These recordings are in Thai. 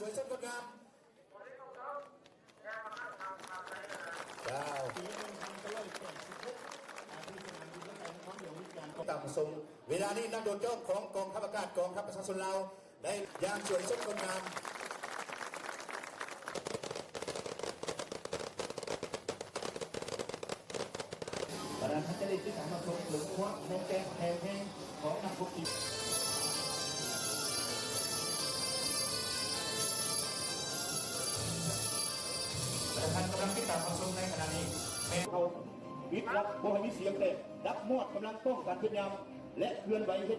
สวยสดงดงามต่ำสูงเวลานี้นักโดดร่มของกองทัพอากาศกองทัพประชาชนเราได้อย่างสวยสดงดงามประธานท่านได้ที่สามารถชมหรือคว้าแทงแกงแทงแห้งของนักบุกอีกประธานกำลังติดตามความชมในขณะนี้แม้เขาวิทย์รับโบให้มีเสียงเลยรับมอดกำลังป้องกันพยายามและเคลื่อนไหวให้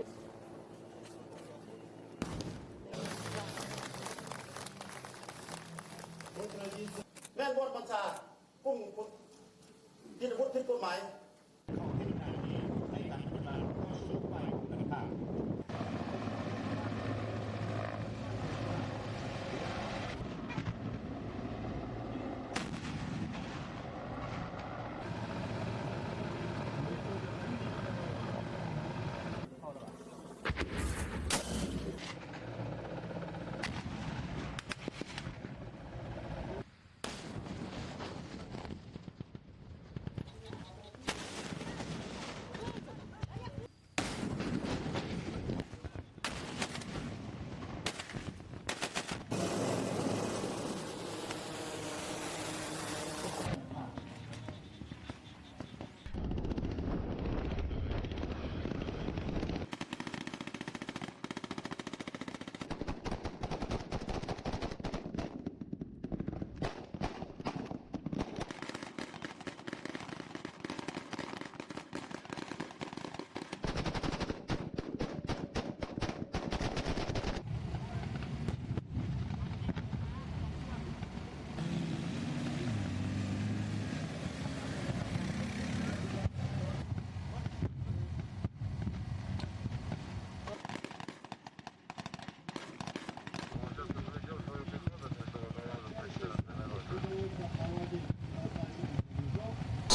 แม่นบนบัญชาพุ่งที่ระบุที่กฎหมายในการพัฒนาสู่ไปนะครับ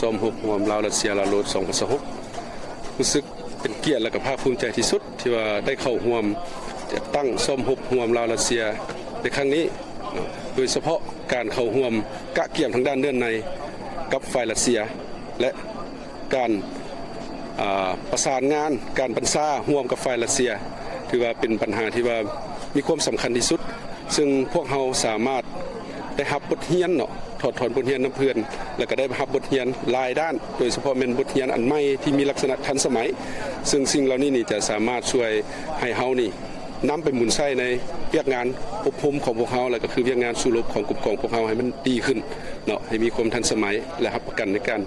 ซ้อมรบรวมลาวรัสเซียลาวโลด2026รู้สึกเป็นเกียรติและก็ภาคภูมิใจที่สุดที่ว่าได้เข้าร่วมจัดตั้งซ้อมรบรวมลาวรัสเซียในครั้งนี้โดยเฉพาะการเข้าร่วมกะเกี่ยมทางด้านเดินในกับฝ่ายรัสเซียและการประสานงานการบัญชาร่วมกับฝ่ายรัสเซียถือว่าเป็นปัญหาที่ว่ามีความสำคัญที่สุดซึ่งพวกเราสามารถได้รับบทเรียนเนาะถอดถอนบทเรียนน้ำเพื่อนแล้วก็ได้รับบทเรียนหลายด้านโดยเฉพาะเป็นบทเรียนอันใหม่ที่มีลักษณะทันสมัยซึ่งสิ่งเหล่านี้นี่จะสามารถช่วยให้เฮานี่นำไปหมุนใช้ในเวียกงานอบรมของพวกเฮาแล้วก็คือเวียกงานสู้รบของกลุ่มกองพวกเฮาให้มันดีขึ้นเนาะให้มีความทันสมัยและรับประกันในการ